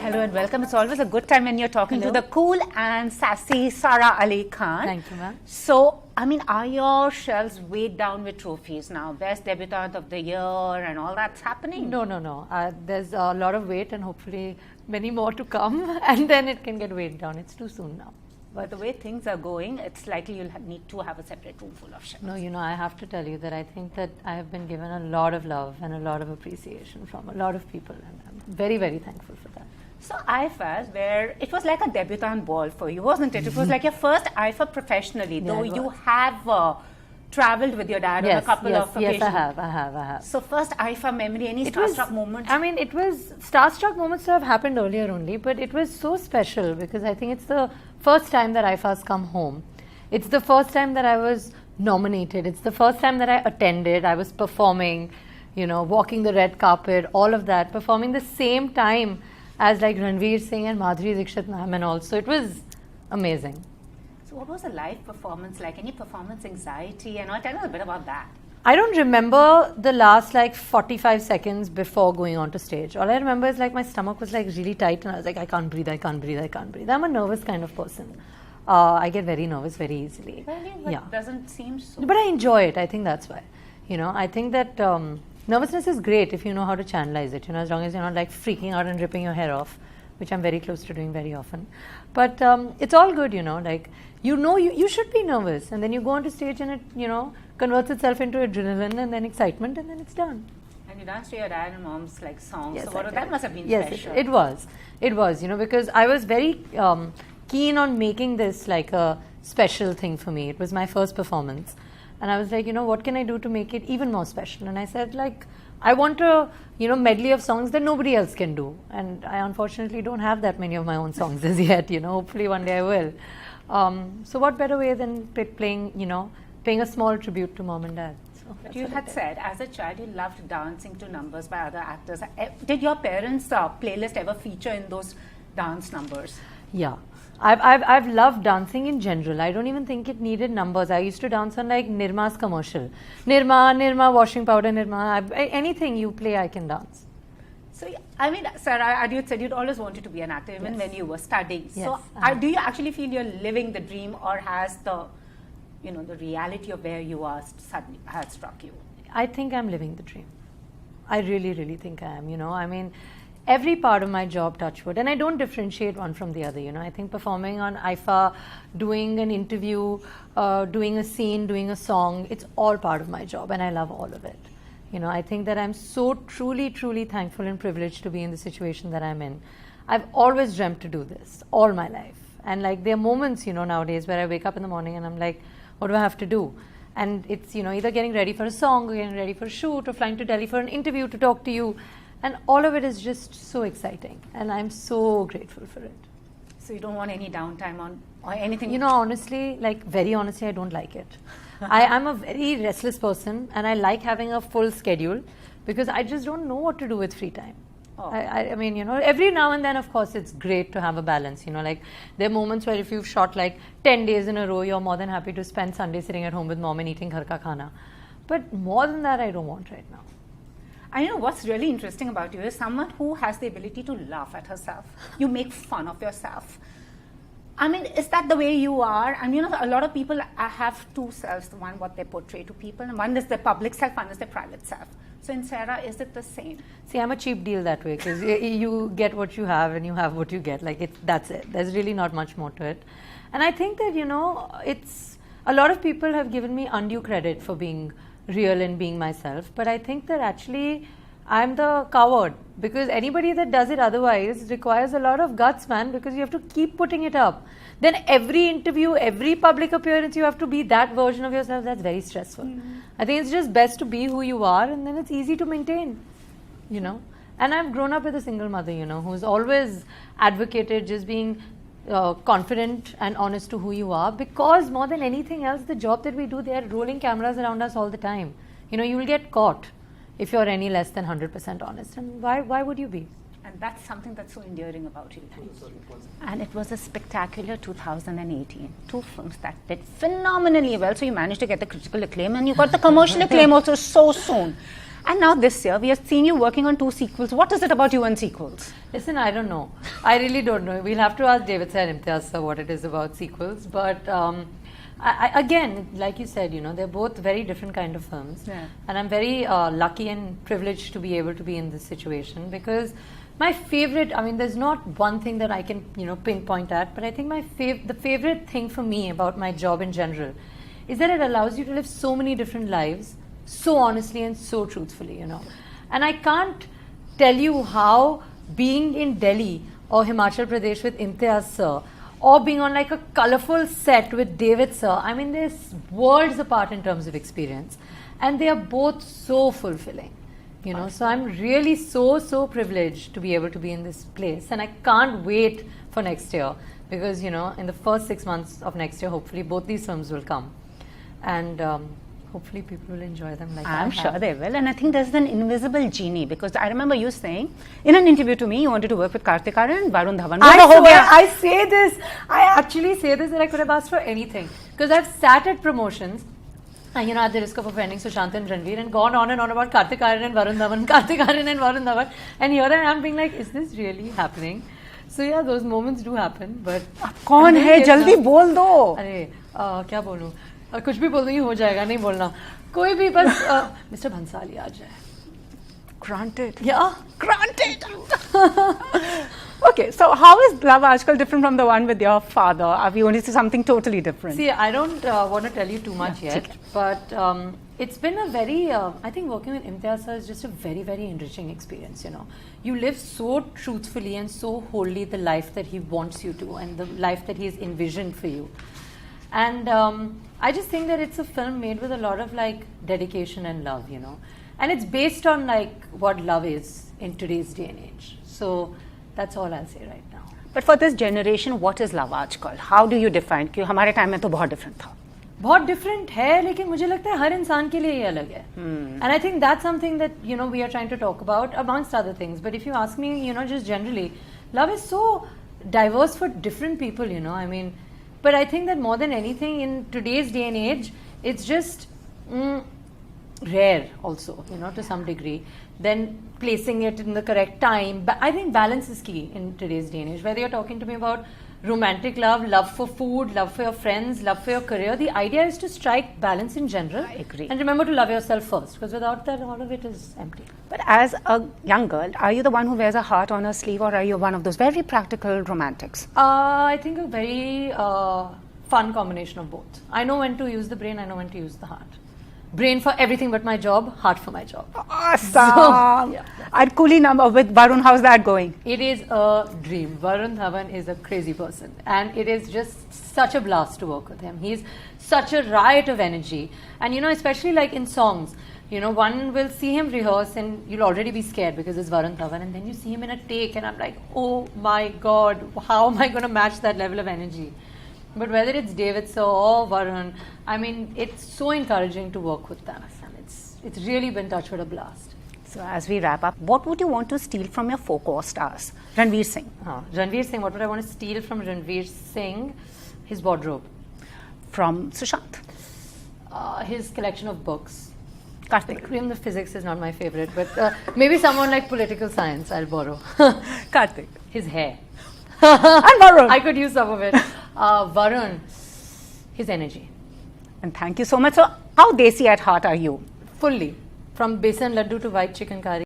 Hello and welcome. It's always a good time when you're talking to the cool and sassy Sara Ali Khan. Thank you, ma'am. So, I mean, are your shelves weighed down with trophies now? Best debutante of the year and all that's happening? No. There's a lot of weight and hopefully many more to come, and then it can get weighed down. It's too soon now. But the way things are going, it's likely you'll need to have a separate room full of shelves. No, I have to tell you that I think that I have been given a lot of love and a lot of appreciation from a lot of people, and I'm very, very thankful for that. So IFAs, where it was like a debutante ball for you, wasn't it? It was like your first IFA professionally, though you have travelled with your dad on a couple of occasions. Yes, I have. So first IFA memory, any starstruck moments? I mean, it was starstruck moments that have happened earlier only, but it was so special because I think it's the first time that IFAs come home. It's the first time that I was nominated. It's the first time that I attended. I was performing, walking the red carpet, all of that, performing the same time as like Ranveer Singh and Madhuri Dixit ma'am and all. So it was amazing. So what was the live performance like? Any performance anxiety? And tell us a bit about that. I don't remember the last 45 seconds before going onto stage. All I remember is my stomach was really tight and I was like, I can't breathe. I'm a nervous kind of person. I get very nervous very easily. Really? But it doesn't seem so. But I enjoy it. I think that's why. I think that nervousness is great if you know how to channelize it. As long as you're not freaking out and ripping your hair off, which I'm very close to doing very often. But it's all good, you should be nervous, and then you go onto stage and it, converts itself into adrenaline and then excitement, and then it's done. And you danced to your dad and mom's songs. Yes, so that must have been special. Yes, it was, because I was very keen on making this a special thing for me. It was my first performance. And I was like, what can I do to make it even more special? And I said, I want a, medley of songs that nobody else can do. And I unfortunately don't have that many of my own songs as yet, hopefully one day I will. So what better way than paying a small tribute to mom and dad. So but you had said, as a child, you loved dancing to numbers by other actors. Did your parents' playlist ever feature in those dance numbers? Yeah. I've loved dancing in general. I don't even think it needed numbers. I used to dance on Nirma's commercial. Nirma, washing powder, Nirma. Anything you play, I can dance. So, I mean, Sara, you said you'd always wanted to be an actor even when you were studying. Yes, so, do you actually feel you're living the dream, or has the reality of where you are suddenly has struck you? I think I'm living the dream. I really, really think I am. I mean, every part of my job, touch wood, and I don't differentiate one from the other. I think performing on IFA, doing an interview, doing a scene, doing a song, it's all part of my job, and I love all of it. I think that I'm so truly, truly thankful and privileged to be in the situation that I'm in. I've always dreamt to do this all my life, and there are moments, nowadays where I wake up in the morning and I'm like, what do I have to do? And it's, either getting ready for a song, or getting ready for a shoot, or flying to Delhi for an interview to talk to you. And all of it is just so exciting, and I'm so grateful for it. So you don't want any downtime or anything? Honestly, very honestly, I don't like it. I'm a very restless person, and I like having a full schedule because I just don't know what to do with free time. Oh. I mean, every now and then, of course, it's great to have a balance. There are moments where if you've shot 10 days in a row, you're more than happy to spend Sunday sitting at home with mom and eating ghar ka khana. But more than that, I don't want right now. I know what's really interesting about you is someone who has the ability to laugh at herself. You make fun of yourself. I mean, is that the way you are? And a lot of people have two selves. One, what they portray to people, and one is their public self, one is their private self. So in Sara, is it the same? See, I'm a cheap deal that way because you get what you have and you have what you get. That's it. There's really not much more to it. And I think that, it's a lot of people have given me undue credit for being real and being myself, but I think that actually I'm the coward, because anybody that does it otherwise requires a lot of guts, man, because you have to keep putting it up. Then every interview, every public appearance, you have to be that version of yourself. That's very stressful. Mm-hmm. I think it's just best to be who you are, and then it's easy to maintain, And I've grown up with a single mother, who's always advocated just being confident and honest to who you are, because more than anything else, the job that we do, they are rolling cameras around us all the time. You will get caught if you're any less than 100% honest, and why would you be? And that's something that's so endearing about you. And it was a spectacular 2018. 2 films that did phenomenally well, so you managed to get the critical acclaim and you got the commercial acclaim also so soon. And now this year, we have seen you working on 2 sequels. What is it about you and sequels? Listen, I don't know. I really don't know. We'll have to ask David sir and Imtiaz sir what it is about sequels. But again, like you said, they're both very different kind of films. Yeah. And I'm very lucky and privileged to be able to be in this situation because my favorite, there's not one thing that I can, pinpoint at, but I think the favorite thing for me about my job in general is that it allows you to live so many different lives so honestly and so truthfully, And I can't tell you how being in Delhi or Himachal Pradesh with Imtiaz sir or being on like a colorful set with David sir, they're worlds apart in terms of experience. And they are both so fulfilling, So I'm really so privileged to be able to be in this place. And I can't wait for next year because, in the first 6 months of next year, hopefully both these films will come. And hopefully people will enjoy them like I'm sure they will. And I think there's an invisible genie because I remember you saying in an interview to me you wanted to work with Kartik Aaryan and Varun Dhawan. I say this. I actually say this that I could have asked for anything because I've sat at promotions and at the risk of offending Sushant and Ranveer and gone on and on about Kartik Aaryan and Varun Dhawan, Kartik Aaryan and Varun Dhawan, and here I am being like, is this really happening? So yeah, those moments do happen, but कौन है जल्दी बोल दो. अरे क्या बोलूं? कुछ भी बोल दूंगी हो जाएगा नहीं बोलना कोई भी बस मिस्टर भंसाली आ जाए. Granted. Yeah, granted. Okay, so how is Love Aajkal different from the one with your father? Are we going to see something totally different? See, I don't want to tell you too much yet, but it's been a very, I think working with Imtiaz sir is just a very, very enriching experience, You live so truthfully and so wholly the life that he wants you to and the life that he's envisioned for you. And I just think that it's a film made with a lot of dedication and love, And it's based on what love is in today's day and age. So that's all I'll say right now. But for this generation, what is Love Aajkal? How do you define? क्योंकि हमारे time में तो बहुत different था. बहुत different है, लेकिन मुझे लगता है हर इंसान के लिए ये अलग है. And I think that's something that we are trying to talk about amongst other things. But if you ask me, just generally, love is so diverse for different people, But I think that more than anything in today's day and age, it's just rare also, to some degree. Then placing it in the correct time. But I think balance is key in today's day and age. Whether you're talking to me about romantic love, love for food, love for your friends, love for your career, the idea is to strike balance in general. I agree. And remember to love yourself first, because without that, all of it is empty. But as a young girl, are you the one who wears a heart on her sleeve, or are you one of those very practical romantics? I think a very fun combination of both. I know when to use the brain, I know when to use the heart. Brain for everything but my job, heart for my job. Awesome! So, yeah. I'd coolie number with Varun, how's that going? It is a dream. Varun Dhawan is a crazy person and it is just such a blast to work with him. He's such a riot of energy and especially in songs, one will see him rehearse and you'll already be scared because it's Varun Dhawan and then you see him in a take and I'm like, oh my God, how am I going to match that level of energy? But whether it's David sir or Varun, it's so encouraging to work with them. And it's really been touch with a blast. So as we wrap up, what would you want to steal from your 4 core stars? Ranveer Singh. Ranveer Singh, what would I want to steal from Ranveer Singh? His wardrobe. From Sushant? His collection of books. Kartik. The physics is not my favorite, but maybe someone like political science I'll borrow. Kartik. His hair. And Varun. I could use some of it. Varun, his energy. And thank you so much. So, how desi at heart are you? Fully. From besan laddu to white chicken curry.